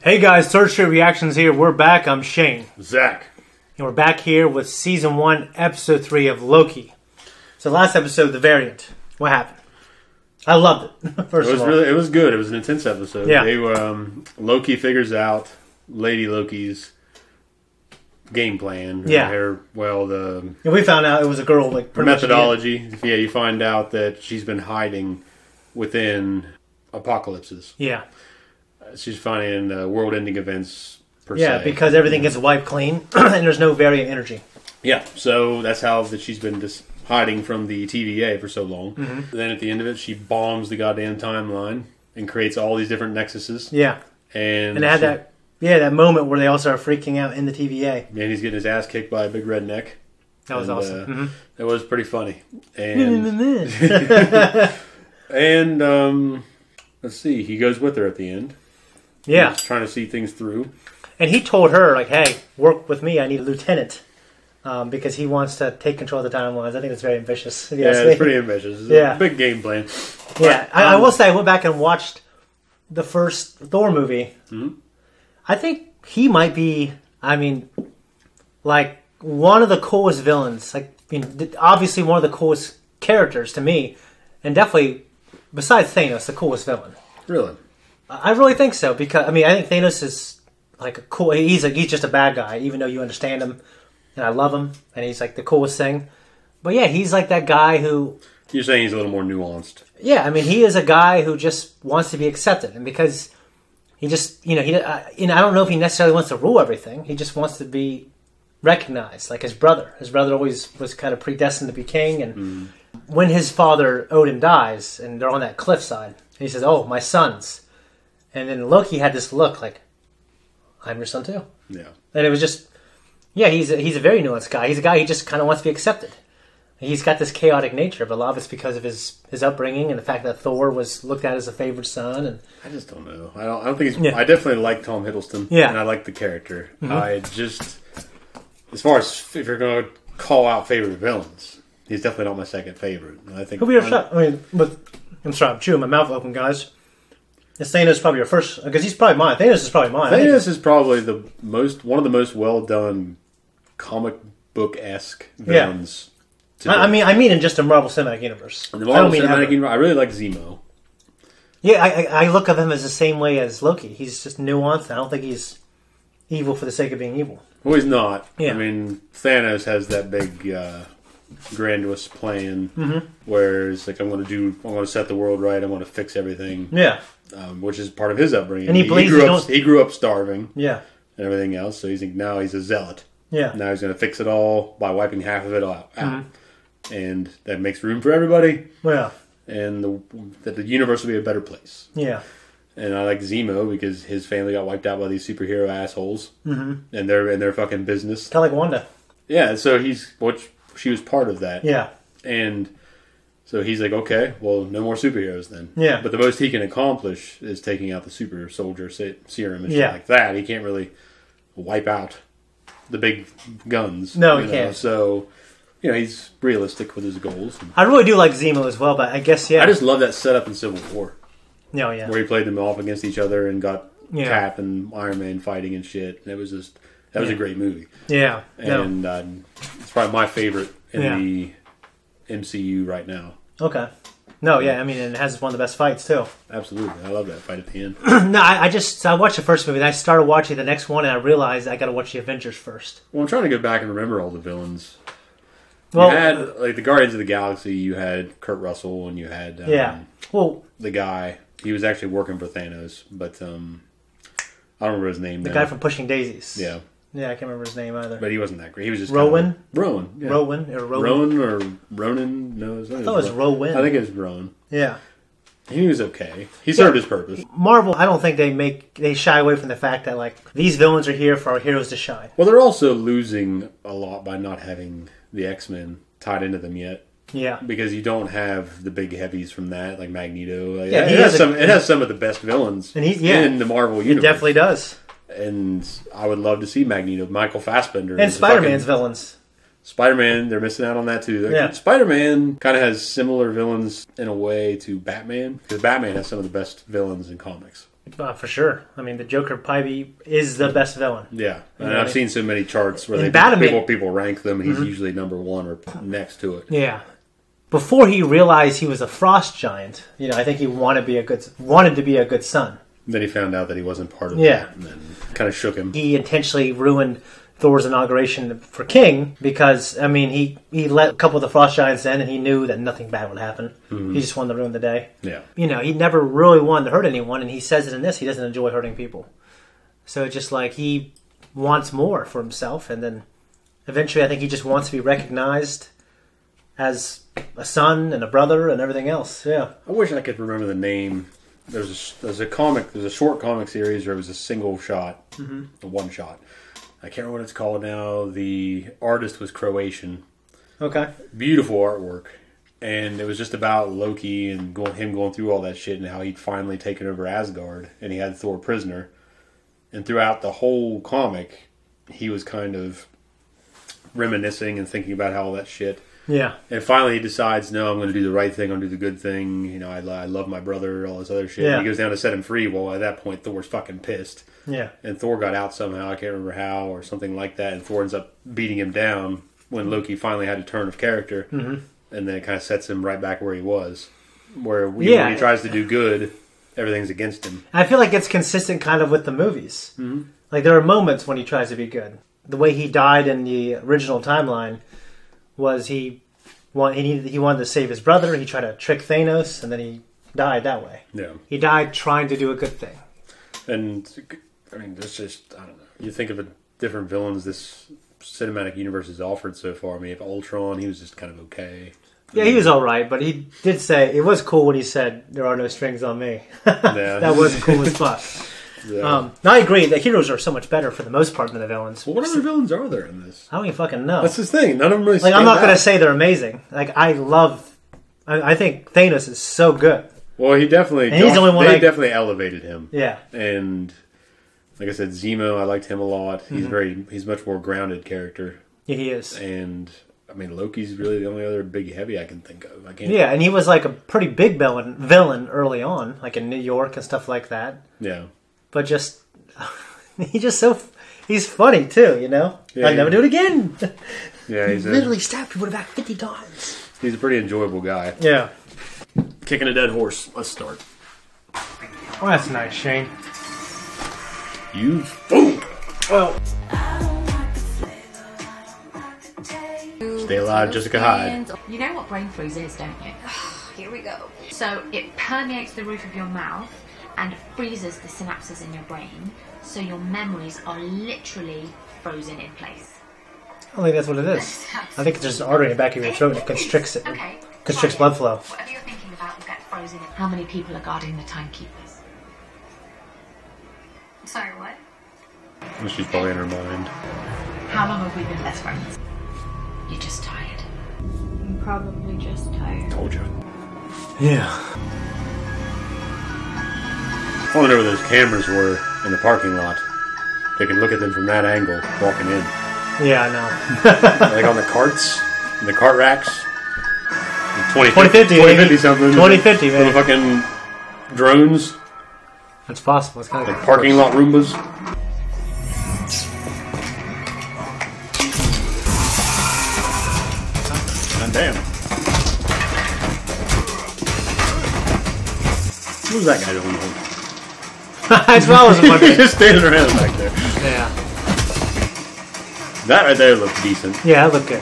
Hey guys, Third Street Reactions here. We're back. I'm Shane. Zach. And we're back here with Season 1, Episode 3 of Loki. So last episode, The Variant. What happened? I loved it, first of all. It was good. It was an intense episode. Yeah. They, Loki figures out Lady Loki's game plan. Yeah. And we found out it was a girl. Like methodology. Yeah, you find out that she's been hiding within apocalypses. Yeah. She's finding world-ending events, per Yeah, se. because everything gets wiped clean, and there's no variant energy. Yeah, so that's how that she's been just hiding from the TVA for so long. Mm-hmm. Then at the end of it, she bombs the goddamn timeline and creates all these different nexuses. Yeah. And it had that moment where they all start freaking out in the TVA. And he's getting his ass kicked by a big redneck. That was awesome. It was pretty funny. And let's see, he goes with her at the end. Yeah. He's trying to see things through. And he told her, like, hey, work with me. I need a lieutenant. Because he wants to take control of the timelines. I think it's very ambitious. It's pretty ambitious. It's a big game plan. Yeah. I will say, I went back and watched the first Thor movie. Mm-hmm. I think he might be, like, one of the coolest villains. Like, obviously one of the coolest characters to me. And definitely, besides Thanos, the coolest villain. Really? I really think so, because I think Thanos is like a cool. He's just a bad guy, even though you understand him, and I love him, and he's like the coolest thing. But yeah, he's like that guy who. You're saying he's a little more nuanced. Yeah, he is a guy who just wants to be accepted, and because he just, I don't know if he necessarily wants to rule everything. He just wants to be recognized, like his brother. His brother always was kind of predestined to be king, and when his father Odin dies, and they're on that cliffside, and he says, "Oh, my sons." And then Loki had this look like, I'm your son too. Yeah. And it was just, he's a very nuanced guy. He's a guy who just kind of wants to be accepted. He's got this chaotic nature, but a lot of it's because of his upbringing and the fact that Thor was looked at as a favored son. And I just don't know. I don't think he's. Yeah. I definitely like Tom Hiddleston. Yeah. And I like the character. I just, as far as if you're going to call out favorite villains, he's definitely not my second favorite. And I think. Who'll be your shot? I'm sorry, I'm chewing my mouth open, guys. Thanos is probably your first, because he's probably mine. Thanos is probably mine. Thanos is probably one of the most well done comic book-esque villains. Yeah. I mean in just a Marvel Cinematic Universe. In the Marvel Cinematic Universe, I really like Zemo. Yeah, I look at him as the same way as Loki. He's just nuanced. I don't think he's evil for the sake of being evil. Well, he's not. Yeah. Thanos has that big grandiose plan where it's like, I'm going to set the world right. I'm going to fix everything. Yeah. Which is part of his upbringing. And he grew up starving. Yeah. And everything else. So now he's a zealot. Yeah. Now he's going to fix it all by wiping half of it out. And that makes room for everybody. Yeah. And that the universe will be a better place. Yeah. And I like Zemo because his family got wiped out by these superhero assholes. And their fucking business. Kind of like Wanda. Yeah, so she was part of that. Yeah. And so he's like, okay, well, no more superheroes then. Yeah. But the most he can accomplish is taking out the super soldier serum and shit like that. He can't really wipe out the big guns. No, he can't. So, he's realistic with his goals. I really do like Zemo as well, but I guess, I just love that setup in Civil War. Oh, yeah. Where he played them off against each other and got Cap and Iron Man fighting and shit. And it was just, that was a great movie. Yeah. And it's probably my favorite in the MCU right now. Okay. No, yeah, and it has one of the best fights, too. Absolutely. I love that fight at the end. No, I watched the first movie, and I started watching the next one, and I realized I got to watch the Avengers first. Well, I'm trying to go back and remember all the villains. Well, you had, the Guardians of the Galaxy, you had Kurt Russell, and you had the guy. He was actually working for Thanos, but I don't remember his name. The guy from Pushing Daisies. Yeah. Yeah, I can't remember his name either. But he wasn't that great. He was just Rowan? Rowan. Yeah. Rowan. Rowan or Ronan? No, I thought it was Rowan. I think it was Rowan. Yeah. He was okay. He served his purpose. Marvel, I don't think they shy away from the fact that, like, these villains are here for our heroes to shine. Well, they're also losing a lot by not having the X-Men tied into them yet. Yeah. Because you don't have the big heavies from that, like Magneto. Yeah, it has some of the best villains in the Marvel universe. It definitely does. And I would love to see Magneto, Michael Fassbender. And Spider-Man's villains. Spider-Man, they're missing out on that too. Yeah. Spider-Man kind of has similar villains in a way to Batman. Because Batman has some of the best villains in comics. For sure. I mean, the Joker probably is the best villain. Yeah, and I've seen so many charts where people rank them, and he's usually number one or next to it. Yeah. Before he realized he was a frost giant, I think he wanted to be a good son. Then he found out that he wasn't part of that, and then kind of shook him. He intentionally ruined Thor's inauguration for king because, he let a couple of the frost giants in and he knew that nothing bad would happen. Mm-hmm. He just wanted to ruin the day. Yeah. He never really wanted to hurt anyone, and he says it in this. He doesn't enjoy hurting people. So it's just like he wants more for himself, and then eventually I think he just wants to be recognized as a son and a brother and everything else. Yeah. I wish I could remember the name. There's a short comic series where it was a single shot, a one shot. I can't remember what it's called now. The artist was Croatian. Okay. Beautiful artwork. And it was just about Loki and him going through all that shit and how he'd finally taken over Asgard and he had Thor prisoner. And throughout the whole comic, he was kind of reminiscing and thinking about how all that shit. Yeah. And finally he decides, no, I'm going to do the right thing. I'm going to do the good thing. I love my brother, all this other shit. Yeah. And he goes down to set him free. Well, at that point, Thor's fucking pissed. Yeah. And Thor got out somehow. I can't remember how or something like that. And Thor ends up beating him down when Loki finally had a turn of character. Mm-hmm. And then it kind of sets him right back where he was. Where when he tries to do good, everything's against him. I feel like it's consistent kind of with the movies. Mm-hmm. Like there are moments when he tries to be good. The way he died in the original timeline was he wanted to save his brother. He tried to trick Thanos, and then he died that way. Yeah. He died trying to do a good thing. And, there's just, I don't know. You think of different villains this cinematic universe has offered so far. If Ultron, he was just kind of okay. Yeah, he was alright, but he did say, it was cool when he said, there are no strings on me. Yeah. That was cool as fuck. Yeah. I agree. The heroes are so much better for the most part than the villains. Well, what other villains are there in this? I don't even fucking know. That's the thing. None of them really I'm not going to say they're amazing. I think Thanos is so good. Well, he's the only one they definitely elevated him. Yeah. And like I said, Zemo, I liked him a lot. He's much more grounded character. Yeah, he is. And Loki's really the only other big heavy I can think of. Yeah, and he was like a pretty big villain early on, like in New York and stuff like that. Yeah. But he's funny too, Yeah, I'd never do it again. Yeah, he literally stabbed people back 50 times. He's a pretty enjoyable guy. Yeah. Kicking a dead horse. Let's start. Oh, that's nice, Shane. You fool! Well. Stay alive, Jessica Hyde. You know what brain freeze is, don't you? Here we go. So it permeates the roof of your mouth and freezes the synapses in your brain, so your memories are literally frozen in place. I think that's what it is. I think it's just an artery in the back of your throat and it constricts it. Okay. Constricts blood flow. Whatever you're thinking about will get frozen in. How many people are guarding the timekeepers? Sorry, what? Well, she's probably in her mind. How long have we been best friends? You're just tired. I'm probably just tired. Told you. Yeah. I wonder where those cameras were in the parking lot. They can look at them from that angle, walking in. Yeah, I know. Like on the carts, in the cart racks. 2050 something. 2050, man. Little fucking drones. That's possible. It's kind of like parking lot Roombas. God damn. What was that guy doing? That's what I was wondering. He's just standing around back there. Yeah. That right there looked decent. Yeah, that looked good.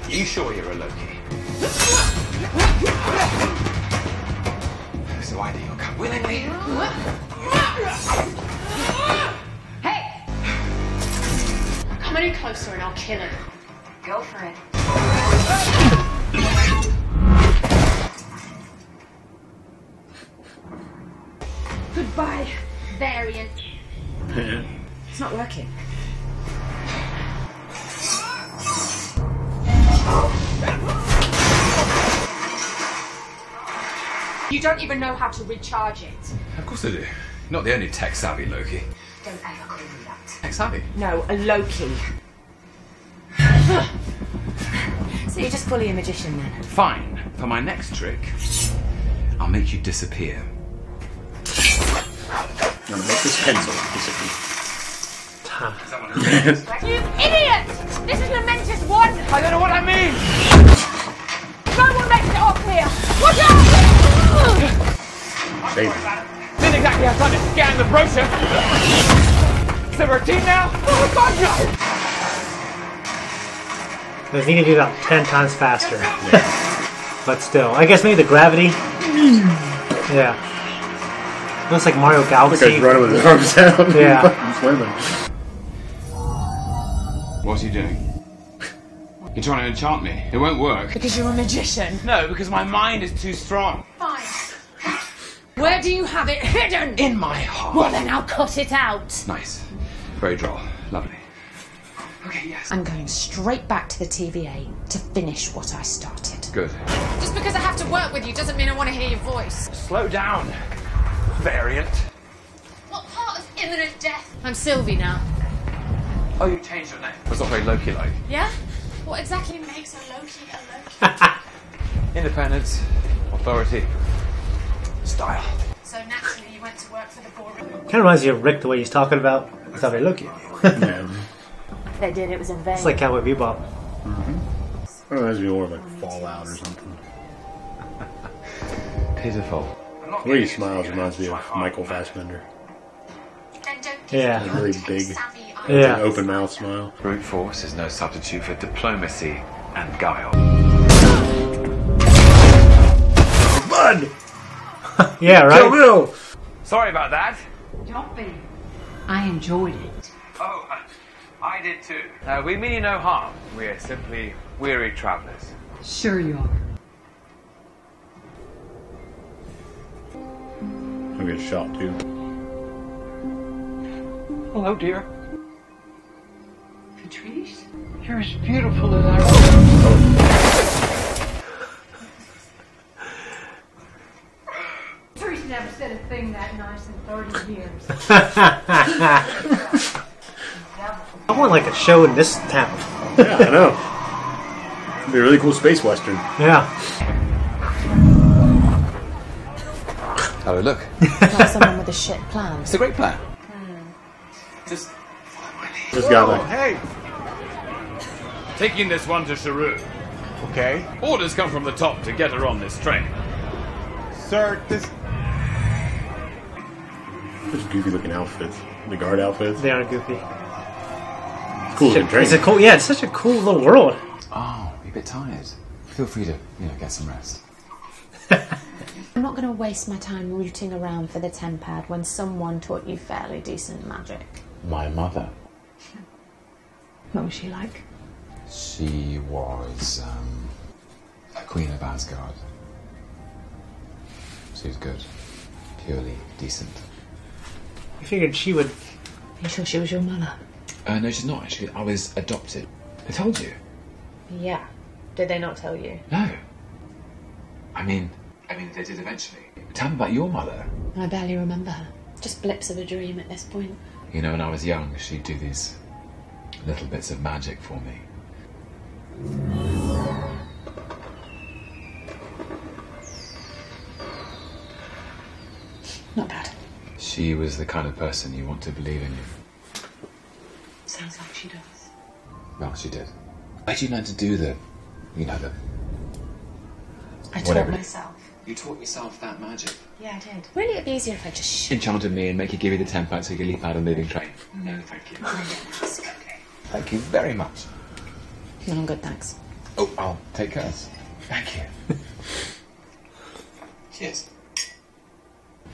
You sure you're a Loki? So why do you come willingly? Hey! Come any closer and I'll kill him. Go for it. Goodbye, variant. It's not working. You don't even know how to recharge it. Of course I do. Not the only tech-savvy Loki. Don't ever call me that. Tech-savvy? No, a Loki. So you're just fully a magician then? Fine. For my next trick, I'll make you disappear. I'm gonna make this pencil disappear. You idiot! This is Lamentis 1! I don't know what I mean! No one makes it off here! Watch out! Save it. Didn't exactly have time to scan the brochure. Is there a team now? Oh God, no! They need to do that 10 times faster. Yeah. But still, I guess maybe the gravity. Yeah. Looks like Mario Galaxy. This guy's running with his arms out. Yeah. Swimming. What are you doing? You're trying to enchant me. It won't work. Because you're a magician. No, because my mind is too strong. Fine. Where do you have it hidden? In my heart. Well, then I'll cut it out. Nice. Very droll. Lovely. Okay, yes. I'm going straight back to the TVA to finish what I started. Good. Just because I have to work with you doesn't mean I want to hear your voice. Slow down. Variant. What part of imminent death? I'm Sylvie now. Oh, you changed your name. That's not very Loki-like. Yeah? What exactly makes a Loki a Loki? Independence, authority, style. So naturally you went to work for the boardroom. Kind of reminds you of Rick the way he's talking about Zakkary Loki. Yeah. They did, it was in vain. It's like Cowboy Bebop. It reminds me more of like Fallout or something. Pitiful. The way he smiles reminds me of Michael Fassbender. Then don't Yeah. A really big, savvy Yeah. an open mouth smile. Brute force is no substitute for diplomacy and guile. Blood! Yeah, right? Kill Bill! Sorry about that. Don't be. I enjoyed it. Oh, I did too. We mean you no harm. We're simply weary travelers. Sure you are. I'm gonna get shot too. Hello, dear. Patrice? You're as beautiful as I Patrice never said a thing that nice in 30 years. I want like a show in this town. Yeah, I know. It'd be a really cool space western. Yeah. Oh, look. Like someone with a shit plan. It's a great plan. Just Just got like, hey! Taking this one to Sharu. Okay. Orders come from the top to get her on this train. Sir, this... such goofy looking outfits. The guard outfits. They are goofy. Cool looking train. It's a cool, yeah, it's such a cool little world. Oh, you're a bit tired. Feel free to, get some rest. I'm not going to waste my time rooting around for the tempad when someone taught you fairly decent magic. My mother. What was she like? She was, a queen of Asgard. She was good. Purely decent. I figured she would. Are you sure she was your mother? No, she's not, actually. I was adopted. I told you. Yeah. Did they not tell you? No. I mean, they did eventually. Tell me about your mother. I barely remember her. Just blips of a dream at this point. You know, when I was young, she'd do these little bits of magic for me. Not bad. She was the kind of person you want to believe in you. Sounds like she does. Well, she did. Where did you learn to do the I Whatever. taught myself. You taught yourself that magic. Yeah, I did. Wouldn't it be easier if I just Enchanted me and make you give you the tempad so you can leap out a moving train. No, thank you. Thank you very much. I'm good, thanks. Oh, I'll take hers. Thank you. Cheers.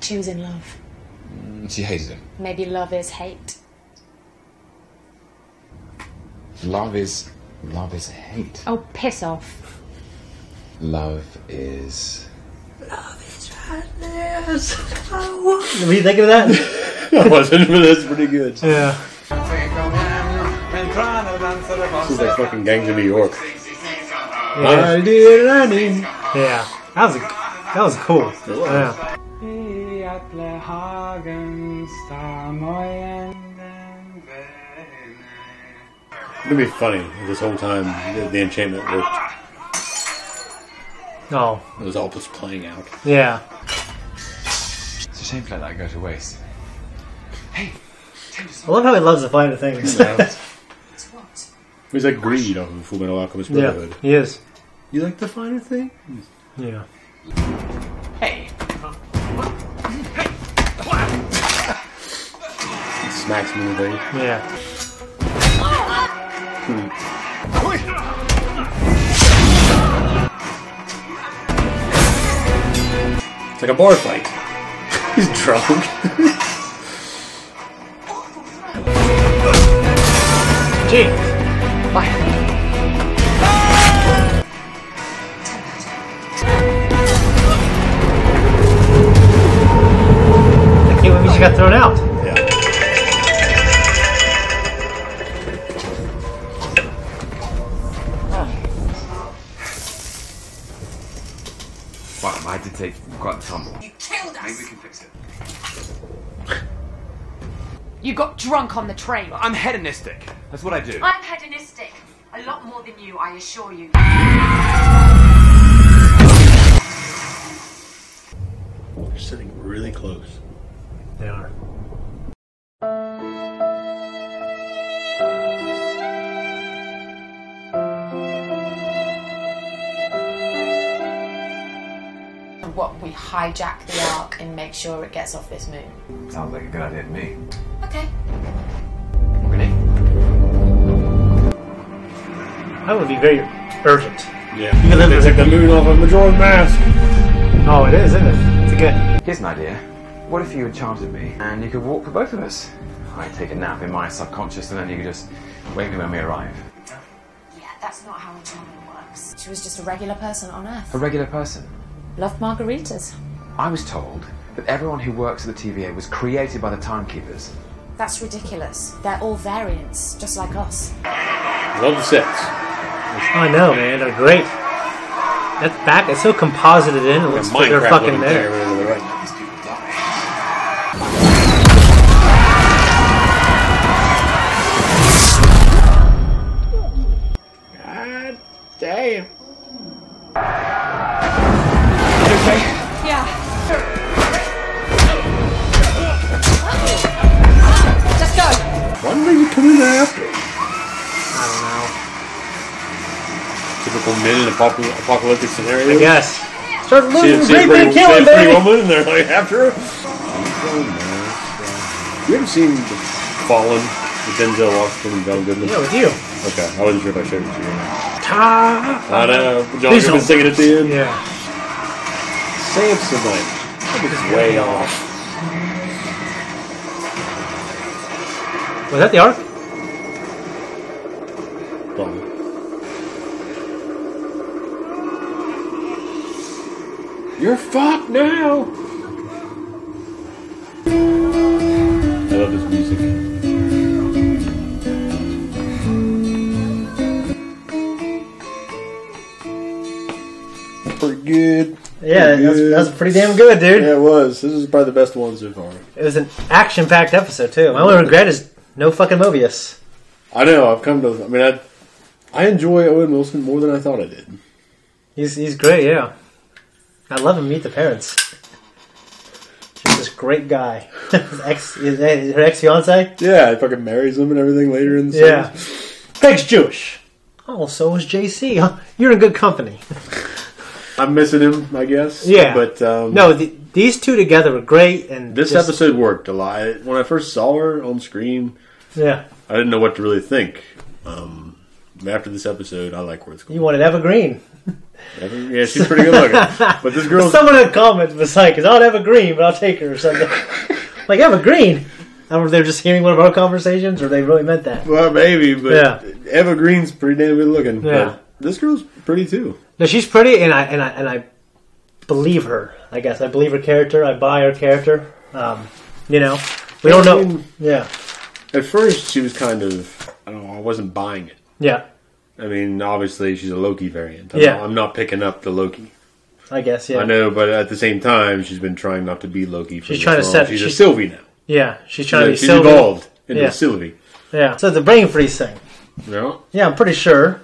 She was in love. She hated him. Maybe love is hate. Love is hate. Oh, piss off. Love is... Yes. Were you thinking of that? I wasn't, but that's pretty good. Yeah. This is like fucking Gangs of New York. Yeah. Yeah. That was cool. Yeah. It'd be funny if this whole time the enchantment worked. Oh. It was all just playing out. Yeah. It's a shame to let that go to waste. Hey, I love how he loves the finer things. He's like Greed off of Full Metal Alchemist Brotherhood. Yeah, he is. You like the finer thing? Yeah. hey. He smacks me in the face. Yeah. It's like a bar fight. He's drunk. Gee. Bye. I can't believe she got thrown out. Yeah. Well, I did take quite the tumble. You killed Maybe us! we can fix it. You got drunk on the train. I'm hedonistic. That's what I do. I'm hedonistic. A lot more than you, I assure you. They're sitting really close. They are. What, we hijack the Ark and make sure it gets off this moon? Sounds like a good idea to me. Okay. Ready? That would be very urgent. Yeah. You can live They with took the moon off of Majora's Mask. Oh, it is, isn't it? It's a good. Here's an idea. What if you enchanted me and you could walk for both of us? I'd take a nap in my subconscious and then you could just wake me when we arrive. Yeah, that's not how enchantment works. She was just a regular person on Earth. A regular person. Loved margaritas. I was told that everyone who works at the TVA was created by the timekeepers. That's ridiculous. They're all variants, just like us. Love the sets. I know, man. They're great. That back is so composited in. It looks like they're fucking there. These people die. God damn. Okay. Yeah. Just go. Why did they come in after? I don't Typical men in apocalyptic scenario. know. I guess. Start See losing it great big killing, pretty baby. woman and they're like after her. You ever seen The Fallen with Denzel Washington and John Goodman? Yeah, with you. Okay, I wasn't sure if I showed it to you. Ta. I know. John Please Goodman don't. singing at the end. Yeah. Samsonite. That was way off. Was that the arc? Probably. You're fucked now. I love this music. Pretty good. Yeah, Pretty that's pretty damn good, dude. Yeah, it was. This is probably the best one so far. It was an action-packed episode too. My only regret is no fucking Mobius. I know. I've come to. I mean, I enjoy Owen Wilson more than I thought I did. He's great. Yeah, I love him. Meet the Parents. Just this great guy. Her ex-fiance. Yeah, he fucking marries him and everything later in the Yeah. series. Greg's Jewish. Oh, so is JC. You're in good company. I'm missing him, I guess. Yeah. But No, these two together were great, and this episode worked a lot. When I first saw her on screen, Yeah, I didn't know what to really think. After this episode, I like where it's going. you wanted Eva Green. Yeah, she's pretty good looking. But this girl, Someone in the comments was like, "I'll Eva Green, but I'll take her," or something. Like Eva Green. I don't know if they're just hearing one of our conversations, or they really meant that. well, maybe, but Yeah. Eva Green's pretty damn good looking. Yeah. But this girl's pretty too. No, she's pretty, and I believe her. I guess I believe her character. I buy her character. We don't know. I mean, Yeah, at first, she was kind of. I don't know. I wasn't buying it. yeah. I mean, obviously, she's a Loki variant. Yeah. I'm not picking up the Loki. I guess. Yeah. I know, but at the same time, she's been trying not to be Loki. For She's this trying to long. set- She's a she's- Sylvie now. Yeah, she's trying to be She's Sylvie. evolved into Yeah. a Sylvie. Yeah. So the brain freeze thing. No. Yeah, I'm pretty sure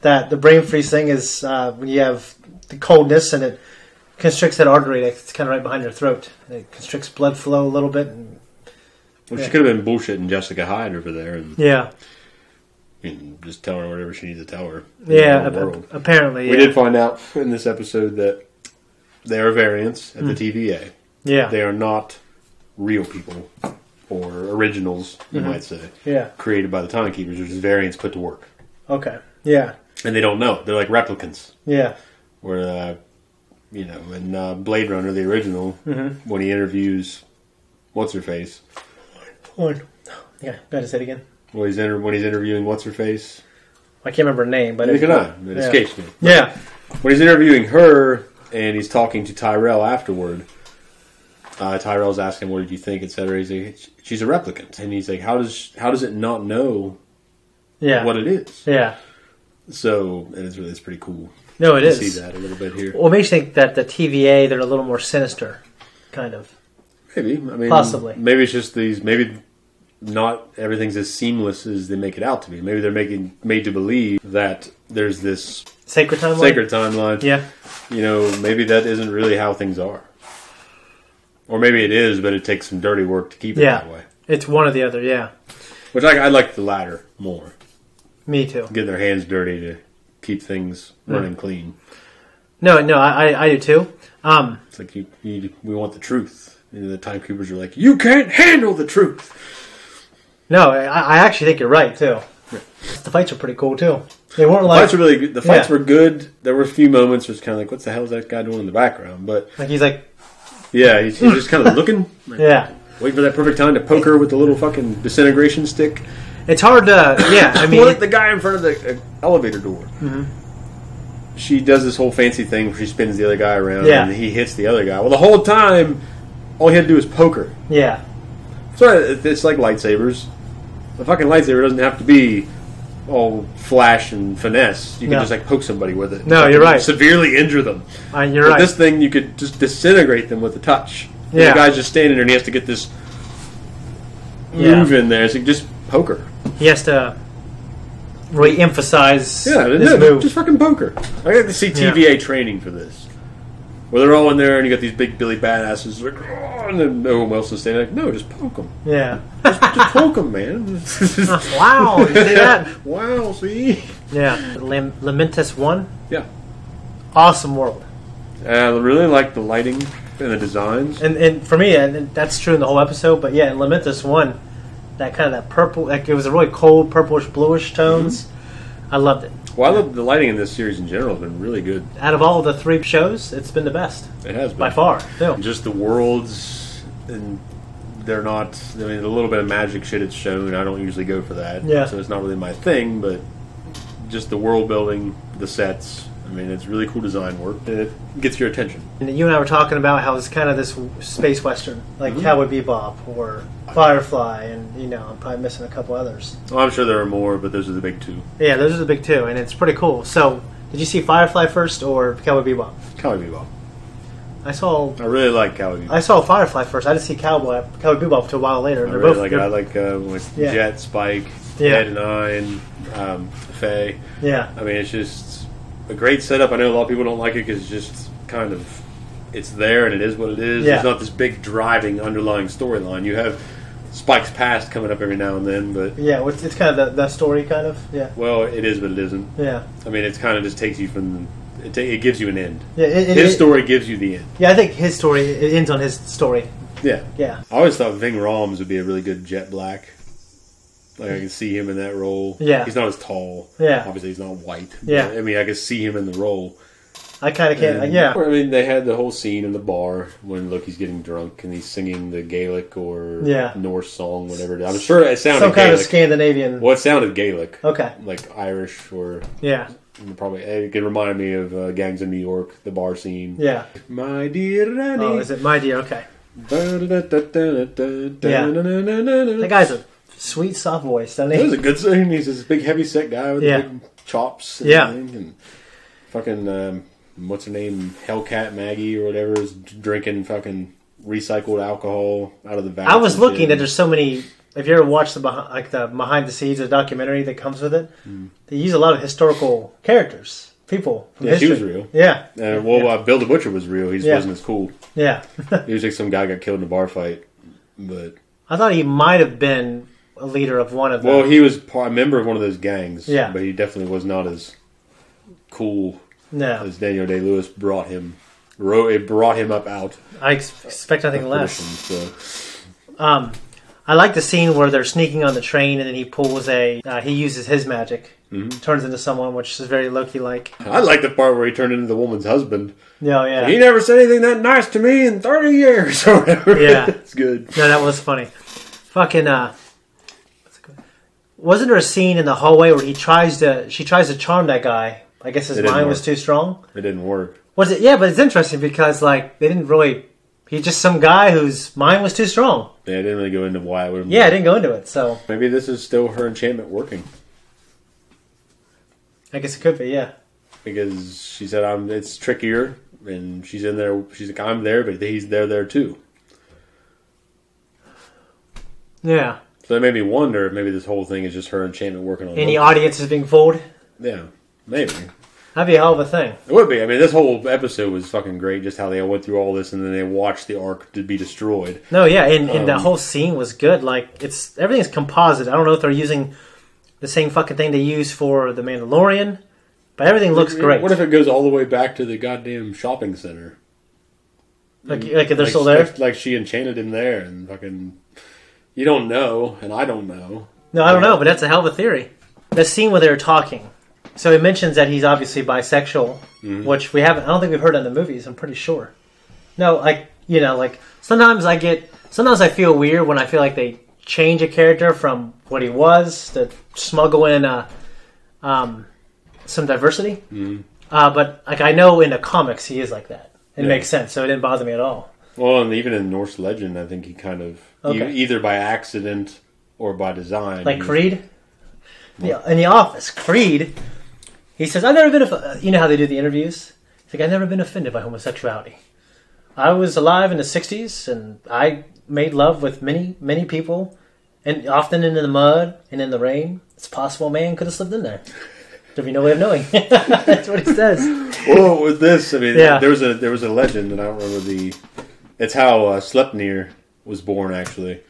that the brain freeze thing is when you have the coldness, and it constricts that artery that's kind of right behind your throat. It constricts blood flow a little bit. And, Well, she could have been bullshitting Jessica Hyde over there, and just tell her whatever she needs to tell her. Yeah, apparently. We did find out in this episode that they are variants at the TVA. Yeah, they are not real people or originals, you might say. Yeah, created by the Timekeepers, which is variants put to work. Okay. Yeah, and they don't know. They're like replicants. Yeah, where in Blade Runner, the original, when he interviews what's her face. Yeah, gotta say it again. When he's interviewing what's her face. I can't remember her name, but it escapes me. Yeah, when he's interviewing her and he's talking to Tyrell afterward, Tyrell's asking, "What did you think?" etc. He's like, "She's a replicant," and he's like, "How does it not know what it is?" Yeah. So it's pretty cool. No, it is. See that a little bit here. Well, it makes you think that the TVA, they're a little more sinister, kind of. Maybe. I mean, possibly. Maybe it's just these. Maybe not everything's as seamless as they make it out to be. Maybe they're made to believe that there's this sacred timeline. Yeah. Maybe that isn't really how things are. Or maybe it is, but it takes some dirty work to keep it that way. It's one or the other. Yeah. Which I like the latter more. Me too. Getting their hands dirty to keep things running clean. No, I do too. It's like we want the truth. And the Timekeepers are like, you can't handle the truth. No, I actually think you're right too. Yeah. The fights are pretty cool too. They weren't the fights were really good. The fights were good. There were a few moments where it's kind of like, what the hell is that guy doing in the background? But he's like, yeah, he's just kind of looking. Waiting for that perfect time to poke her with the little fucking disintegration stick. It's hard to, I mean... Like the guy in front of the elevator door. Mm-hmm. She does this whole fancy thing where she spins the other guy around and he hits the other guy. Well, the whole time, all he had to do was poke her. Yeah. So it's like lightsabers. The fucking lightsaber doesn't have to be all flash and finesse. You can just poke somebody with it. No, you're right. Severely injure them. You're right. This thing, you could just disintegrate them with a touch. Yeah. The guy's just standing there and he has to get this move in there. So just poke her. He has to really emphasize this move. Just fucking poke her. I got to see TVA training for this. Where they're all in there and you got these big Billy badasses like, oh, and then everyone else is standing like, no, just poke them. Yeah. just poke them, man. Wow, you see that? Wow, see? Yeah. Lamentis 1? Yeah. Awesome world. I really like the lighting and the designs. And for me, and that's true in the whole episode, but yeah, in Lamentis 1, that kind of that purple, like it was a really cold, purplish, bluish tones. I loved it. Well, I love the lighting in this series in general. Has been really good. Out of all of the 3 shows, it's been the best. It has been. By far, too. Just the worlds, and they're not, I mean, a little bit of magic shit it's shown. I don't usually go for that. Yeah. So it's not really my thing, but just the world building, the sets, I mean, it's really cool design work. It gets your attention. And you and I were talking about how it's kind of this space western, like Cowboy Bebop or Firefly, and I'm probably missing a couple others. Well, I'm sure there are more, but those are the big 2. Yeah, those are the big 2, and it's pretty cool. So, did you see Firefly first or Cowboy Bebop? Cowboy Bebop. I really like Cowboy Bebop. I saw Firefly first. I didn't see Cowboy Bebop until a while later. I really like it. I like with Jet, Spike, Ed 9, Faye. Yeah. I mean, it's just a great setup. I know a lot of people don't like it because it's just kind of, it's there and it is what it is. Yeah. There's not this big driving underlying storyline. You have Spike's past coming up every now and then, but yeah, it's kind of the story, kind of. Yeah. Well, it is, but it isn't. Yeah. I mean, it's kind of just takes you from. It gives you an end. Yeah. His story gives you the end. Yeah, I think his story it ends on his story. Yeah. Yeah. I always thought Ving Rhames would be a really good Jet Black. Like I can see him in that role. Yeah. He's not as tall. Yeah. Obviously, he's not white. Yeah. I mean, I can see him in the role. I kind of can't. Yeah. I mean, they had the whole scene in the bar when Loki's getting drunk and he's singing the Gaelic or Norse song, whatever it is. I'm sure it sounded some kind Gaelic. of Scandinavian. Well, it sounded Gaelic. Okay. Like Irish or probably. It could rremind me of Gangs of New York, the bar scene. Yeah. My dear Ranny. Oh, is it My Dear? Okay. That guy's a sweet, soft voice, doesn't he? That was a good scene. He's this big, heavy set guy with big chops. And fucking, what's her name? Hellcat Maggie or whatever is drinking fucking recycled alcohol out of the vats. I was looking that there's so many. If you ever watch the behind the scenes of the documentary that comes with it, they use a lot of historical characters people. From Yeah, she history. was real. Yeah. Bill the Butcher was real. He just wasn't as cool. Yeah. He was like some guy got killed in a bar fight. But I thought he might have been a leader of one of them. well, he was a member of one of those gangs. Yeah. But he definitely was not as cool as Daniel Day-Lewis brought him up out. I expect nothing less. So. I like the scene where they're sneaking on the train and then he pulls he uses his magic, turns into someone, which is very Loki-like. I like the part where he turned into the woman's husband. No, yeah. He never said anything that nice to me in 30 years or whatever. Yeah. It's good. No, that was funny. Fucking, wasn't there a scene in the hallway where she tries to charm that guy? I guess his mind was too strong. It didn't work. Was it? Yeah, but it's interesting because, like, they didn't really... He's just some guy whose mind was too strong. Yeah, I didn't really go into why it would have... Yeah, I didn't go into it, so... Maybe this is still her enchantment working. I guess it could be, yeah. Because she said, it's trickier, and she's in there, she's like, I'm there, but he's there too. Yeah. So that made me wonder if maybe this whole thing is just her enchantment working on Any Loki. audience is being fooled? Yeah, maybe. That'd be a hell of a thing. It would be. I mean, this whole episode was fucking great, just how they all went through all this, and then they watched the Ark to be destroyed. No, yeah, and the whole scene was good. Like, everything's composite. I don't know if they're using the same fucking thing they use for The Mandalorian, but everything looks great. What if it goes all the way back to the goddamn shopping center? Like if they're still there? Like she enchanted him there, and fucking... You don't know, and I don't know. No, I don't know, but that's a hell of a theory. The scene where they're talking. So he mentions that he's obviously bisexual, which we haven't... I don't think we've heard in the movies, I'm pretty sure. No, like, sometimes I feel weird when I feel like they change a character from what he was to smuggle in some diversity. But, like, I know in the comics he is like that. It makes sense, so it didn't bother me at all. Well, and even in Norse legend, I think he kind of... Either by accident or by design. Like Creed? Yeah, in The Office, Creed... He says, I've never been... You know how they do the interviews? He's like, I've never been offended by homosexuality. I was alive in the 60s, and I made love with many, many people, and often in the mud and in the rain. It's possible a man could have slipped in there. There'd be no way of knowing. That's what he says. Well, with this, I mean, there was a legend, and I don't remember It's how Sleipnir was born, actually.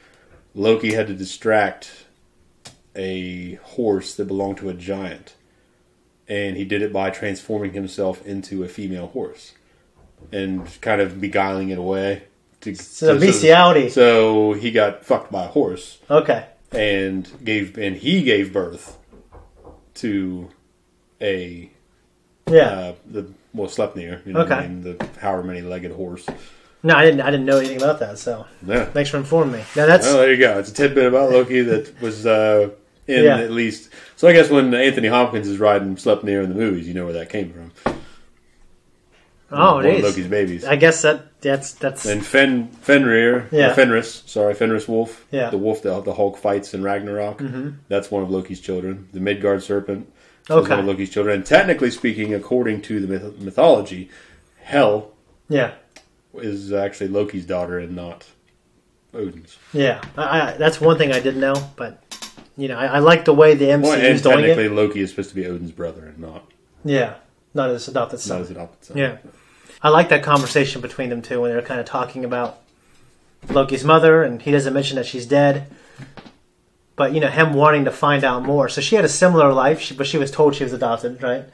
Loki had to distract a horse that belonged to a giant. And he did it by transforming himself into a female horse. And kind of beguiling it away. Bestiality. So he got fucked by a horse. Okay. And he gave birth to a... Yeah. Sleipnir. Okay. I mean, the however many legged horse. No, I didn't know anything about that, so... Yeah. Thanks for informing me. Now that's... Well, there you go. It's a tidbit about Loki that was... at least, so I guess when Anthony Hopkins is riding Sleipnir in the movies, you know where that came from. Oh, one it is of Loki's babies. I guess that's. And Fenrir, Fenris wolf, the wolf that the Hulk fights in Ragnarok. That's one of Loki's children. The Midgard serpent is Okay. one of Loki's children. And technically speaking, according to the mythology, Hel, is actually Loki's daughter and not Odin's. Yeah, that's one thing I didn't know, but. I like the way the MCU is doing it. Technically, Loki is supposed to be Odin's brother and not. Yeah, not his adopted son. Not his adopted son. Yeah. I like that conversation between them two when they're kind of talking about Loki's mother, and he doesn't mention that she's dead. But, him wanting to find out more. So she had a similar life, but she was told she was adopted, right?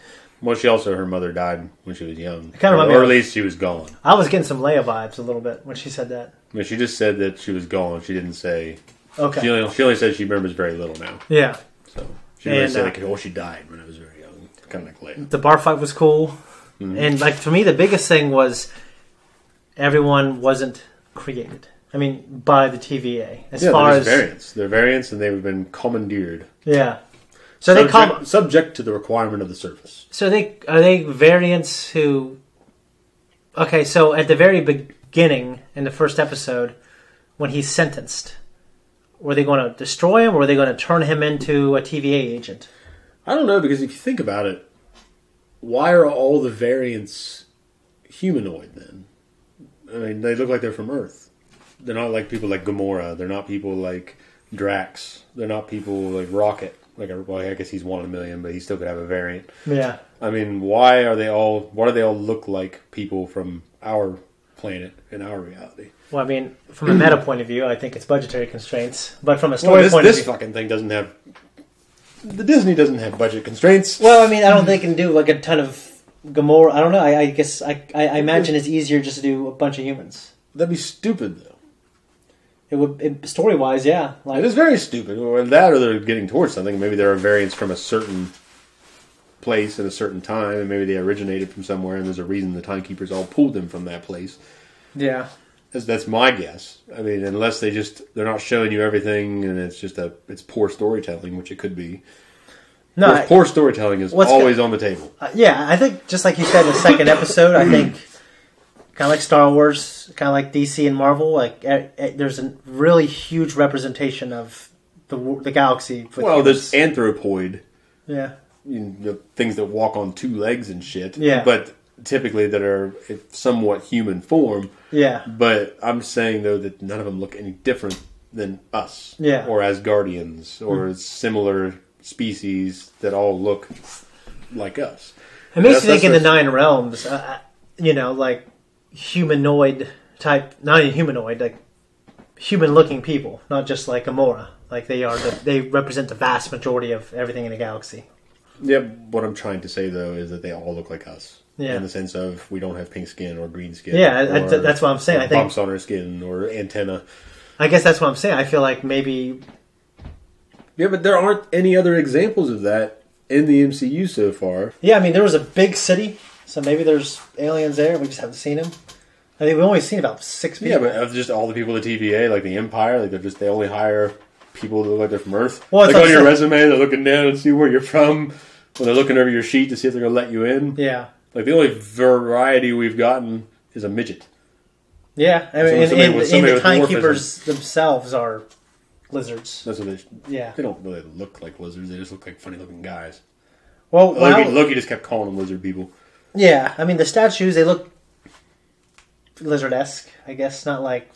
Well, her mother died when she was young. Or at least she was gone. I was getting some Leia vibes a little bit when she said that. I mean, she just said that she was gone. She didn't say... Okay. She only said she remembers very little now. Yeah. So she really said, she died when I was very young. Kind of like Leia. The bar fight was cool. And, for me, the biggest thing was everyone wasn't created. I mean, by the TVA. Variants. They're variants, and they've been commandeered. Yeah. So subject to the requirement of the service. So are they variants who... Okay, so at the very beginning, in the first episode, when he's sentenced... Were they going to destroy him, or were they going to turn him into a TVA agent? I don't know, because if you think about it, why are all the variants humanoid then? I mean, they look like they're from Earth. They're not like people like Gamora. They're not people like Drax. They're not people like Rocket. Like, well, I guess he's 1 in a million, but he still could have a variant. Yeah. I mean, why do they all look like people from our planet in our reality? Well, I mean, from a meta point of view, I think it's budgetary constraints. But from a story point of view... This fucking thing doesn't have... The Disney doesn't have budget constraints. Well, I mean, I don't think they can do like a ton of Gamora. I don't know. I guess I imagine it's easier just to do a bunch of humans. That'd be stupid, though. It would story-wise, yeah. Like, it is very stupid. Or that, or they're getting towards something. Maybe there are variants from a certain place at a certain time, and maybe they originated from somewhere, and there's a reason the Timekeepers all pulled them from that place. Yeah. That's my guess. I mean, unless they're not showing you everything, and it's poor storytelling, which it could be. No, poor storytelling is always on the table. Yeah, I think just like you said in the second episode, I think kind of like Star Wars, kind of like DC and Marvel, like there's a really huge representation of the galaxy. Well, there's anthropoid. Yeah. Things that walk on 2 legs and shit. Yeah. But typically that are somewhat human form. Yeah. But I'm saying, though, that none of them look any different than us. Yeah. Or Asgardians. Or similar species that all look like us. It makes you think in the 9 realms, like humanoid type, not even humanoid, like human-looking people, not just like Gamora. Like they represent the vast majority of everything in the galaxy. Yeah, what I'm trying to say, though, is that they all look like us. Yeah. In the sense of we don't have pink skin or green skin. Yeah, that's what I'm saying. I think bumps on our skin or antenna. I guess that's what I'm saying. I feel like maybe... Yeah, but there aren't any other examples of that in the MCU so far. Yeah, I mean, there was a big city, so maybe there's aliens there. We just haven't seen them. I think we've only seen about 6 people. Yeah, but of just all the people at TVA, like the Empire, like they only hire people that look like they're from Earth. Well, like on your resume, they're looking down and see where you're from. When they're looking over your sheet to see if they're going to let you in. Yeah. Like, the only variety we've gotten is a midget. Yeah, I mean, and the Timekeepers themselves are lizards. That's what Yeah. They don't really look like lizards. They just look like funny-looking guys. Well, Loki just kept calling them lizard people. Yeah, I mean, the statues, they look lizard-esque, I guess. Not like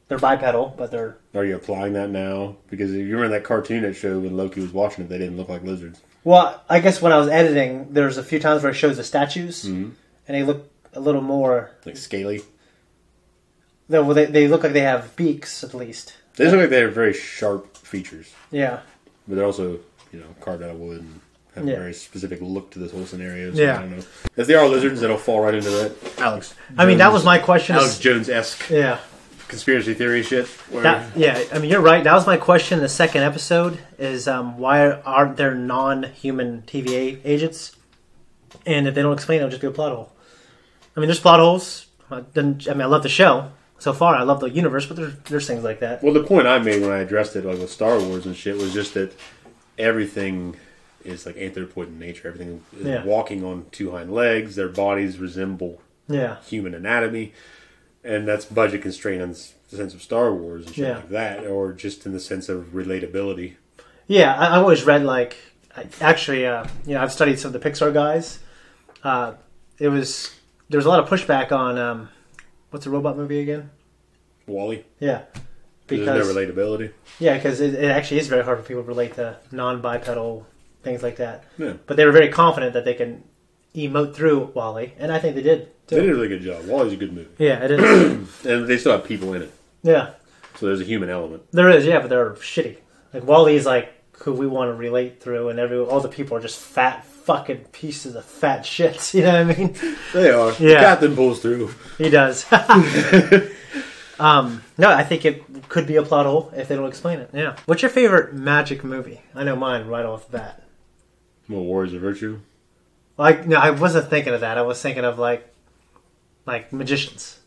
they're bipedal, but they're... Are you applying that now? Because if you remember that cartoon that showed when Loki was watching it, they didn't look like lizards. Well, I guess when I was editing, there's a few times where it shows the statues, and they look a little more... Like scaly? No, well, they look like they have beaks, at least. They look like they have very sharp features. Yeah. But they're also, carved out of wood and have a very specific look to this whole scenario. So yeah. I don't know. If they are lizards, that'll fall right into that Alex Jones, I mean, that was my question. Alex Jones-esque. Yeah. Conspiracy theory shit. Yeah, I mean, you're right. That was my question in the second episode, is why aren't there non-human TVA agents? And if they don't explain it, it'll just be a plot hole. I mean, there's plot holes. I love the show. So far, I love the universe, but there's things like that. Well, the point I made when I addressed it, like with Star Wars and shit, was just that everything is like anthropoid in nature. Everything is walking on 2 hind legs. Their bodies resemble human anatomy. And that's budget constraint in the sense of Star Wars and shit like that, or just in the sense of relatability. Yeah, I always read I've studied some of the Pixar guys. There was a lot of pushback on what's the robot movie again? WALL-E. Yeah, because there's no relatability. Yeah, because it actually is very hard for people to relate to non-bipedal things like that. Yeah, but they were very confident that they can emote through WALL-E, and I think they did. They did a really good job. WALL-E's a good movie. Yeah, it is. And they still have people in it. Yeah. So there's a human element. There is, yeah, but they're shitty. Like, WALL-E is like who we want to relate through, and all the people are just fat fucking pieces of fat shits. You know what I mean? They are. Yeah. The captain pulls through. He does. No, I think it could be a plot hole if they don't explain it. Yeah. What's your favorite magic movie? I know mine right off the bat. Well, Warriors of Virtue? No, I wasn't thinking of that. I was thinking of like magicians.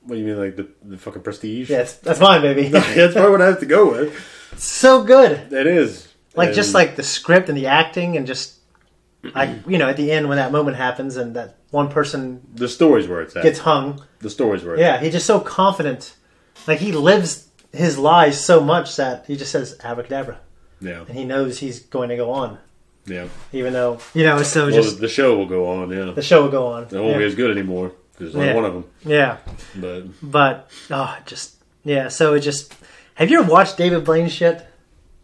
What do you mean, like the fucking Prestige? Yes, that's mine, baby. That's probably what I have to go with. So good. It is. Just like the script and the acting and just at the end when that moment happens and that one person... The story's where it's at. Gets hung. The story's where it's at. Yeah, he's just so confident. Like, he lives his lies so much that he just says abracadabra. Yeah. And he knows he's going to go on. Yeah. Even though, the show will go on, yeah. The show will go on. It won't be as good anymore, because there's only one of them. Yeah. But so it just... Have you ever watched David Blaine's shit?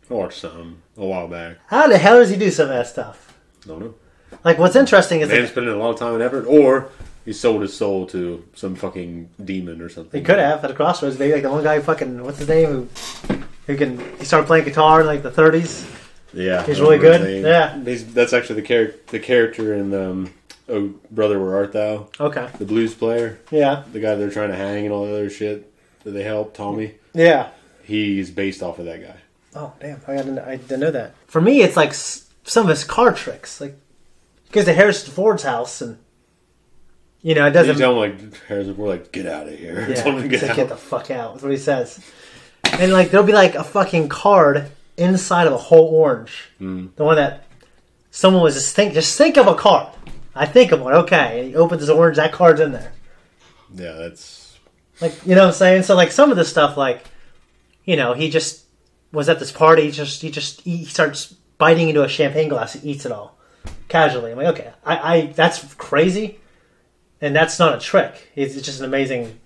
I watched some. a while back. How the hell does he do some of that stuff? Don't know. Like, what's interesting is... Man's putting in a lot of time and effort, or he sold his soul to some fucking demon or something. He could have at a crossroads, maybe. Like the one guy fucking... What's his name? He started playing guitar in like the 30s. Yeah. He's really good. Yeah. That's actually the character in Oh Brother, Where Art Thou? Okay. The blues player. Yeah. The guy they're trying to hang and all the other shit that they help, Tommy. Yeah. He's based off of that guy. Oh, damn. I didn't know that. For me, it's like some of his card tricks. Like, he goes to Harrison Ford's house and, you know, it doesn't... You tell him, like, Harrison Ford, like, get out of here. Yeah, tell him to get out. Get the fuck out. That's what he says. And, like, there'll be, like, a fucking card inside of a whole orange. The one that someone was just think of a card. I think of one. Okay. And he opens his orange, that card's in there. Yeah, that's... Like, you know what I'm saying? So, like, some of this stuff, like, you know, he just was at this party. He starts biting into a champagne glass. He eats it all casually. I'm like, okay, I that's crazy, and that's not a trick. It's just an amazing,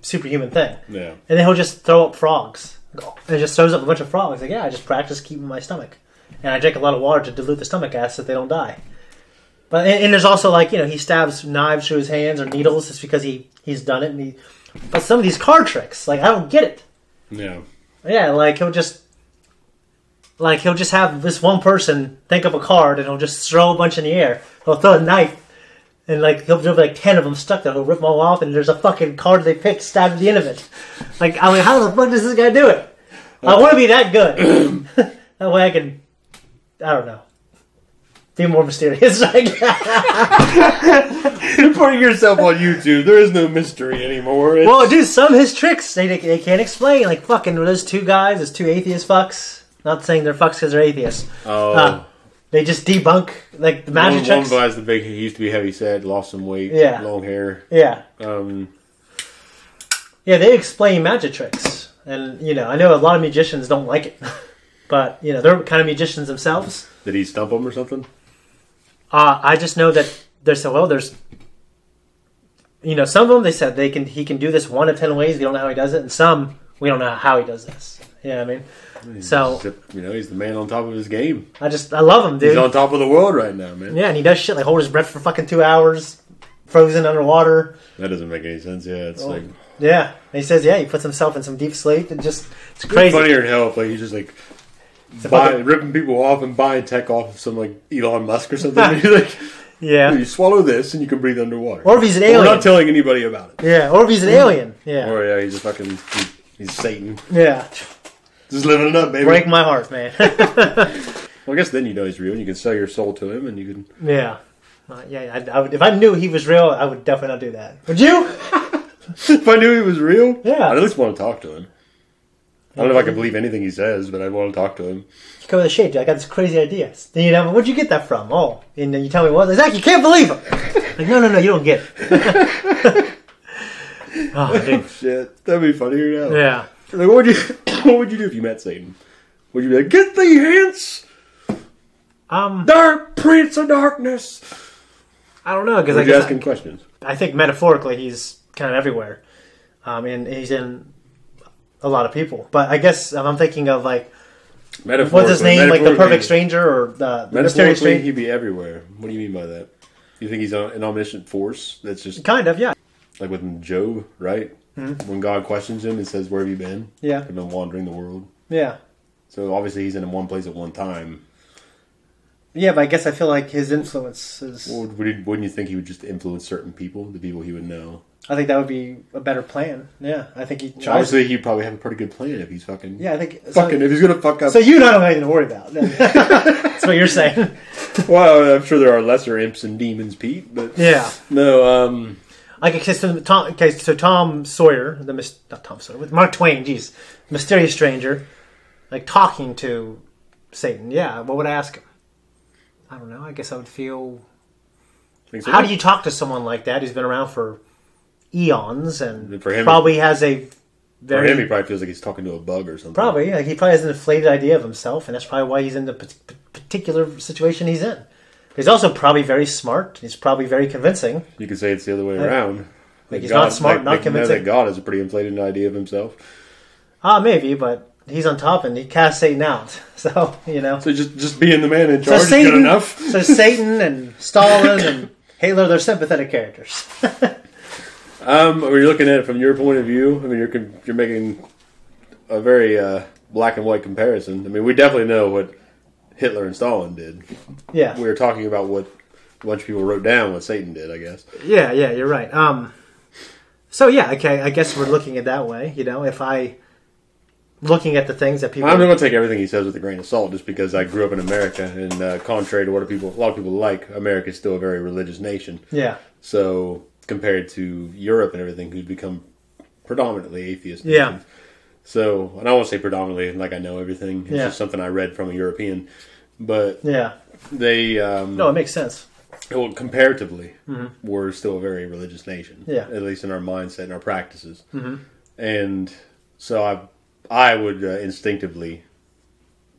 superhuman thing. Yeah. And then he'll just throw up frogs. And he just throws up a bunch of frogs. Like, yeah, I just practice keeping my stomach, and I drink a lot of water to dilute the stomach acid so they don't die. But and there's also, like, you know, he stabs knives through his hands or needles just because he's done it. But some of these card tricks, like, I don't get it. Yeah. Yeah, like he'll just have this one person think of a card and he'll just throw a bunch in the air. He'll throw a knife and like he'll have like 10 of them stuck there. He'll rip them all off and there's a fucking card they picked stabbed at the end of it. Like, I mean, how the fuck does this guy do it? I want to be that good. That way I can, I don't know, be more mysterious. You're putting yourself on YouTube. There is no mystery anymore. Well, dude, some of his tricks they can't explain. Like, fucking those two guys, those two atheist fucks. Not saying they're fucks because they're atheists. Oh. They just debunk, like, the magic tricks. One guy's the big, he used to be heavy set, lost some weight, Yeah. long hair. Yeah. Yeah, they explain magic tricks. And, you know, I know a lot of magicians don't like it. But, you know, they're kind of magicians themselves. Did he stump them or something? I just know that there's, you know, some of them they said he can do this 1 of 10 ways. We don't know how he does it, and some we don't know how he does this. You know what I mean? So you know, he's the man on top of his game. I love him, dude. He's on top of the world right now, man. Yeah, and he does shit like hold his breath for fucking 2 hours, frozen underwater. That doesn't make any sense. Yeah, it's like yeah. And he says he puts himself in some deep sleep and just it's crazy. It's funnier in hell. Like he's just like. Ripping people off and buying tech off of some like Elon Musk or something. He's like, yeah, you swallow this and you can breathe underwater. Or if he's an alien, we're not telling anybody about it. Yeah, or if he's an alien. Yeah, or yeah, he's a fucking he's Satan. Yeah, just living it up, baby. Break my heart, man. Well, I guess then you know he's real. And you can sell your soul to him, and you can. Yeah, I would, if I knew he was real, I would definitely not do that. Would you? If I knew he was real, yeah, I'd at least want to talk to him. I don't know if I can believe anything he says, but I want to talk to him. You go with the shade, dude. I got this crazy idea. Then you know, where'd you get that from? Oh, and then you tell me what? Zach, you can't believe him. Like, no, you don't get it. Oh, dude. Shit, that'd be funnier now. Yeah. Like, what would you do if you met Satan? Would you be like, get thee hence, dark prince of darkness? I don't know because I guess asking questions. I think metaphorically he's kind of everywhere, and he's in a lot of people. But I guess I'm thinking of like what's his name, like the perfect stranger or the mysterious stranger. He'd be everywhere. What do you mean by that? You think he's an omniscient force that's just kind of, yeah. Like with Job, right? Mm-hmm. When God questions him and says, "Where have you been?" Yeah, I've been wandering the world. Yeah. So obviously he's in one place at one time. Yeah, but I guess I feel like his influence is. Well, wouldn't you think he would just influence certain people, the people he would know? I think that would be a better plan. Yeah, I think he tries. Obviously, he'd probably have a pretty good plan if he's fucking. Yeah, I think if he's gonna fuck up. So you don't have anything to worry about. That's what you're saying. Well, I'm sure there are lesser imps and demons, Pete. But yeah, no. So Tom Sawyer, not Tom Sawyer, with Mark Twain. Geez, mysterious stranger, like talking to Satan. Yeah, what would I ask him? I don't know. I guess I would feel. So. How do you talk to someone like that who's been around for eons and for him, probably has a very... For him, he probably feels like he's talking to a bug or something. Probably. Like he probably has an inflated idea of himself, and that's probably why he's in the particular situation he's in. He's also probably very smart. He's probably very convincing. You could say it's the other way around. Like he's not smart, not convincing. That God has a pretty inflated idea of himself. Maybe, but he's on top and he cast Satan out. So, you know. So just being the man in charge is good enough? So Satan and Stalin and Hitler, they're sympathetic characters. When you're looking at it from your point of view, I mean, you're making a very black and white comparison. I mean, we definitely know what Hitler and Stalin did. Yeah. We were talking about what a bunch of people wrote down what Satan did, I guess. Yeah, you're right. So yeah, okay, I guess we're looking at it that way. You know, if I looking at the things that people, I'm not going to take everything he says with a grain of salt, just because I grew up in America, and contrary to what a lot of people like, America is still a very religious nation. Yeah. So compared to Europe and everything, who's become predominantly atheist. Yeah. Nations. So, and I won't say predominantly, like I know everything. It's Yeah. just something I read from a European. But yeah, they no, it makes sense. well, comparatively, we're still a very religious nation. Yeah. At least in our mindset and our practices. Mm-hmm. And so I would instinctively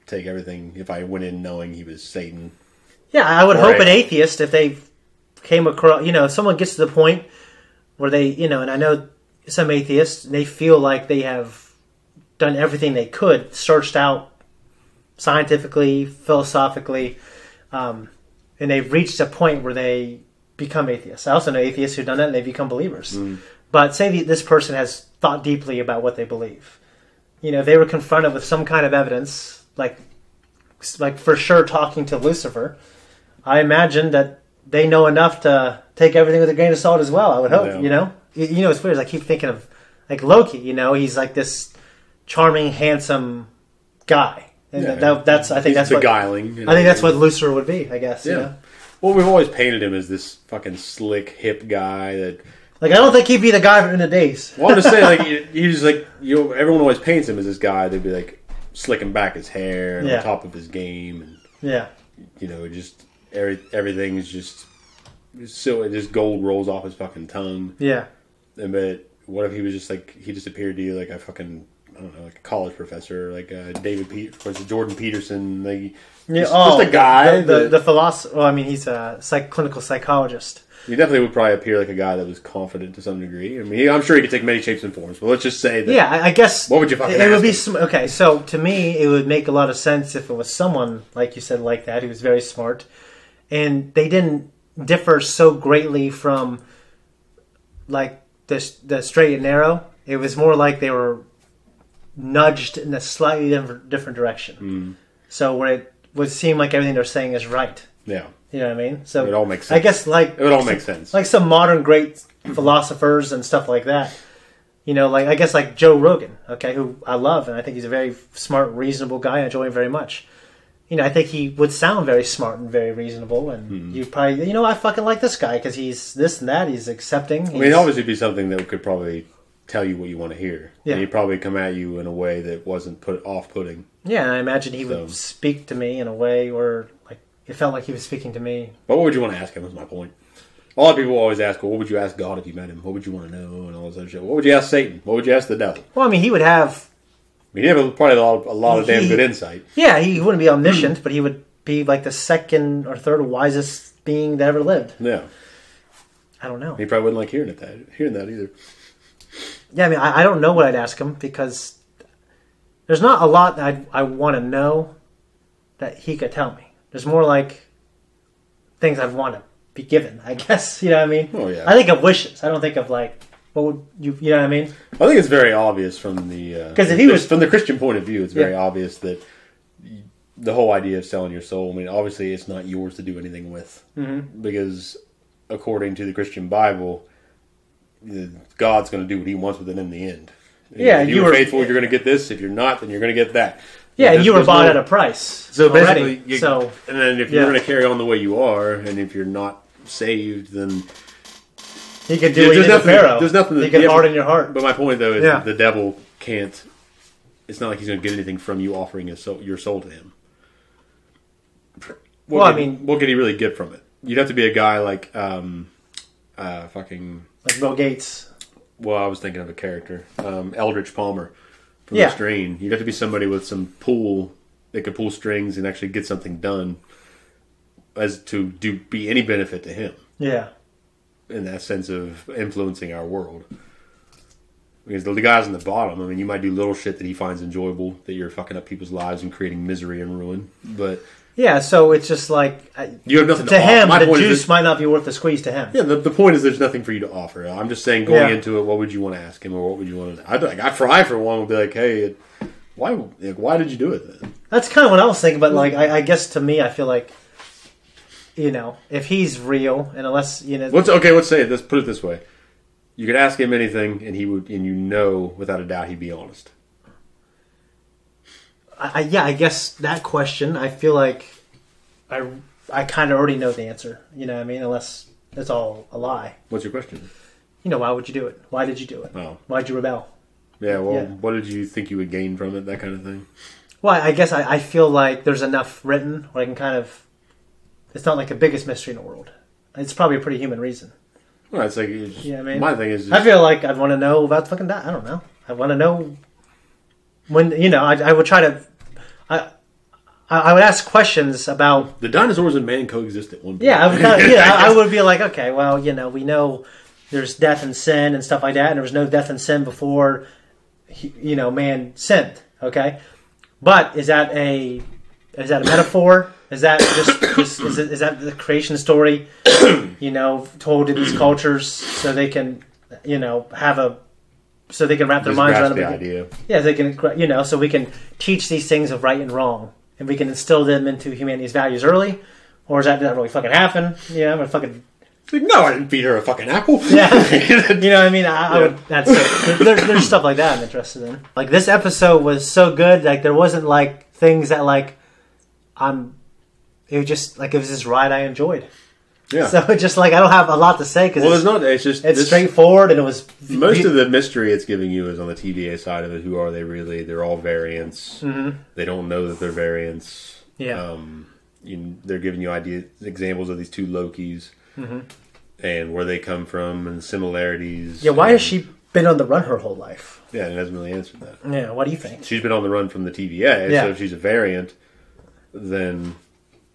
take everything if I went in knowing he was Satan. Yeah, I would Or hope an atheist, if they came across, you know, if someone gets to the point where they, you know, and I know some atheists, they feel like they have done everything they could, searched out scientifically, philosophically, and they've reached a point where they become atheists. I also know atheists who've done that and they become believers. But say this person has thought deeply about what they believe. You know, if they were confronted with some kind of evidence, like for sure talking to Lucifer, I imagine that they know enough to take everything with a grain of salt as well, I would hope, you know? You know, it's weird. I keep thinking of, like, Loki, you know? He's like this charming, handsome guy. And that's, I think He's that's what... beguiling. I think that's what Lucifer would be, I guess, you know? Well, we've always painted him as this fucking slick, hip guy that... Like, I don't think he'd be the guy in the days. Well, I'm just saying, like, he's like, you know, everyone always paints him as this guy. They'd be like, slicking back his hair and on top of his game. And, you know, just... everything's just so just gold rolls off his fucking tongue. Yeah. And but what if he was just like he just appeared to you like a fucking I don't know like a college professor like Jordan Peterson like just a guy the philosopher. Well, I mean he's a clinical psychologist. He definitely would probably appear like a guy that was confident to some degree. I mean, I'm sure he could take many shapes and forms. But let's just say that. Yeah, I guess. What would you fucking? It would be okay. So to me, it would make a lot of sense if it was someone like you said, like that, who was very smart, and they didn't differ so greatly from like the straight and narrow. It was more like they were nudged in a slightly different direction. So where it would seem like everything they're saying is right. Yeah. You know what I mean? So it all makes sense. I guess it would all make sense. Like some modern great philosophers and stuff like that. You know, like I guess like Joe Rogan, okay, who I love and I think he's a very smart, reasonable guy. I enjoy him very much. You know, I think he would sound very smart and very reasonable, and you probably, you know, I fucking like this guy because he's this and that. He's accepting. I mean, obviously, be something that could probably tell you what you want to hear. Yeah, and he'd probably come at you in a way that wasn't off-putting. Yeah, and I imagine he would speak to me in a way where, like, it felt like he was speaking to me. But what would you want to ask him? Was my point. A lot of people always ask, well, what would you ask God if you met him? What would you want to know? And all this other shit. What would you ask Satan? What would you ask the devil? Well, I mean, he would have. I mean, he'd have probably a lot of damn good insight. Yeah, he wouldn't be omniscient, but he would be like the second or third wisest being that ever lived. Yeah. I don't know. He probably wouldn't like hearing that either. Yeah, I mean, I don't know what I'd ask him because there's not a lot that I want to know that he could tell me. There's more like things I'd want to be given, I guess. You know what I mean? Oh, yeah. I think of wishes. I don't think of like, what would you know what I mean? I think it's very obvious from the... Because if he was... From the Christian point of view, it's very obvious that the whole idea of selling your soul, I mean, obviously it's not yours to do anything with. Mm-hmm. Because according to the Christian Bible, God's going to do what he wants with it in the end. Yeah, if you were faithful, you're going to get this. If you're not, then you're going to get that. Yeah, you were bought at a price. So basically, and then if you're going to carry on the way you are, and if you're not saved, then... He can do what he did to Pharaoh. There's nothing he can harden your heart. But my point, though, is that the devil can't... It's not like he's going to get anything from you offering your soul to him. What could he really get from it? You'd have to be a guy like like Bill Gates. Well, I was thinking of a character, Eldritch Palmer from The Strain. You'd have to be somebody with some pull that could pull strings and actually get something done, as to be any benefit to him. Yeah, in that sense of influencing our world. Because the guys on the bottom, I mean, you might do little shit that he finds enjoyable, that you're fucking up people's lives and creating misery and ruin. But yeah, so it's just like you have nothing to him. offer. The juice might not be worth the squeeze to him. Yeah, the point is there's nothing for you to offer. I'm just saying, going into it, what would you want to ask him, or what would you want to? I for one would be like, hey, why did you do it then? That's kind of what I was thinking, but like I guess to me, I feel like, you know, if he's real, and unless you know, let's say it. Let's put it this way. You could ask him anything, and he would, and you know, without a doubt, he'd be honest. I guess that question, I feel like I kind of already know the answer. You know what I mean? Unless it's all a lie. What's your question? You know, why would you do it? Why did you do it? Oh. Why'd you rebel? Yeah, well, what did you think you would gain from it? That kind of thing? Well, I guess I feel like there's enough written where I can kind of... It's not like the biggest mystery in the world. It's probably a pretty human reason. Well, it's like... Yeah, I mean, my thing is... I feel like I'd want to know about fucking... I don't know. I want to know when... You know, I would try to... I would ask questions about... The dinosaurs and man coexist at one point. Yeah, I would be like, okay, well, you know, we know there's death and sin and stuff like that, and there was no death and sin before, you know, man sinned, okay? But is that a metaphor? Is that just is that the creation story, you know, told to these cultures so they can, you know, so they can wrap their minds around the idea. Yeah, they can, you know, so we can teach these things of right and wrong, and we can instill them into humanity's values early, or is that not really fucking happen? Yeah, I'm gonna fucking. No, I didn't feed her a fucking apple. Yeah, you know what I mean. I would. That's it. There's stuff like that I'm interested in. Like this episode was so good. Like there wasn't like things that like It was just like it was this ride I enjoyed. Yeah. So it's just like I don't have a lot to say because there's not. It's just it's straightforward and it was most of the mystery it's giving you is on the TVA side of it. Who are they really? They're all variants. Mm-hmm. They don't know that they're variants. Yeah. They're giving you examples of these two Lokis and where they come from and similarities. Yeah. Why has she been on the run her whole life? Yeah, it hasn't really answered that. Yeah. What do you think? She's been on the run from the TVA. Yeah. So if she's a variant, then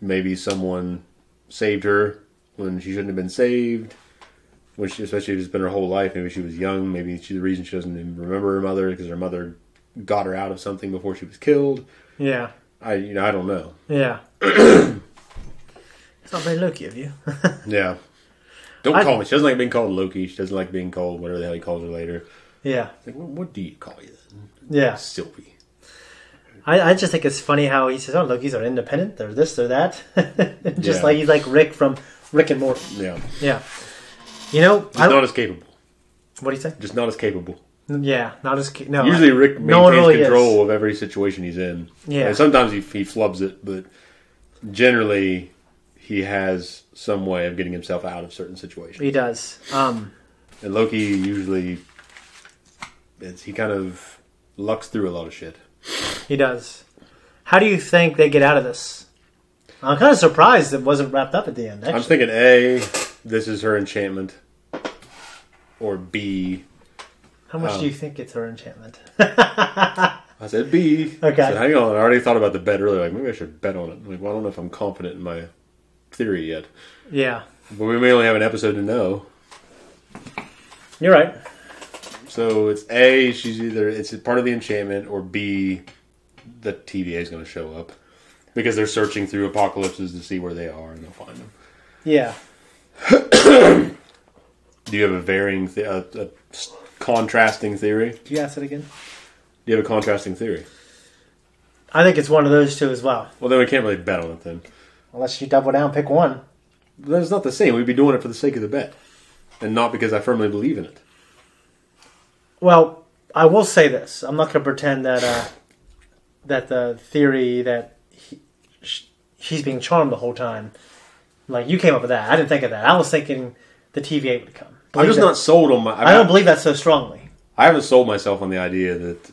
maybe someone saved her when she shouldn't have been saved. Especially if it's been her whole life. Maybe she was young. Maybe the reason she doesn't even remember her mother because her mother got her out of something before she was killed. Yeah. I don't know. Yeah. It's not very Loki of you. Yeah. Don't call me. She doesn't like being called Loki. She doesn't like being called whatever the hell he calls her later. Yeah. It's like, what do you call you then? Yeah. Sylvie. I just think it's funny how he says, "Oh, Lokis are independent. They're this, they're that." Just Yeah. like he's like Rick from Rick and Morty. Yeah. Yeah. You know, Just not as capable. What do you say? Just not as capable. Yeah, not as no. Usually Rick maintains really control of every situation he's in. Yeah. And sometimes he flubs it, but generally he has some way of getting himself out of certain situations. He does. And Loki usually, he kind of lucks through a lot of shit. He does. How do you think they get out of this? I'm kind of surprised it wasn't wrapped up at the end. Actually. I'm thinking A, this is her enchantment, or B. How much do you think it's her enchantment? I said B. Okay. I said, hang on, I already thought about the bet earlier. Like, maybe I should bet on it. Like, well, I don't know if I'm confident in my theory yet. Yeah. But we may only have an episode to know. You're right. So it's A, it's part of the enchantment, or B, the TVA is going to show up. Because they're searching through apocalypses to see where they are, and they'll find them. Yeah. Do you have a varying, a contrasting theory? Did you ask it again? Do you have a contrasting theory? I think it's one of those two as well. Well, then we can't really bet on it then. Unless you double down, pick one. That's not the same. We'd be doing it for the sake of the bet. And not because I firmly believe in it. Well, I will say this. I'm not going to pretend that that the theory that she's being charmed the whole time, like you came up with that. I didn't think of that. I was thinking the TVA would come. I'm just not sold on I don't believe that so strongly. I haven't sold myself on the idea that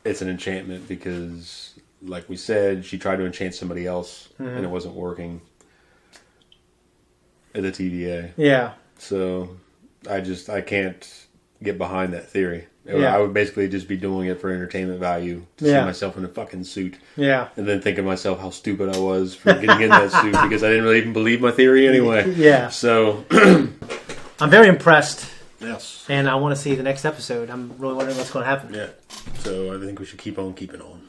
it's an enchantment because, like we said, she tried to enchant somebody else and it wasn't working at the TVA. Yeah. So I can't get behind that theory. Yeah. I would basically just be doing it for entertainment value to see myself in a fucking suit. Yeah. And then think of myself how stupid I was for getting in that suit because I didn't really even believe my theory anyway. Yeah. So I'm very impressed Yes. And I want to see the next episode. I'm really wondering what's going to happen. Yeah. So I think we should keep on keeping on.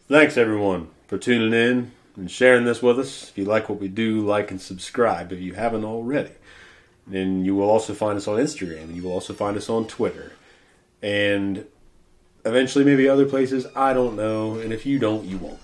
Thanks, everyone, for tuning in and sharing this with us. If you like what we do, like and subscribe if you haven't already. And you will also find us on Instagram. And you will also find us on Twitter. And eventually maybe other places. I don't know. And if you don't, you won't.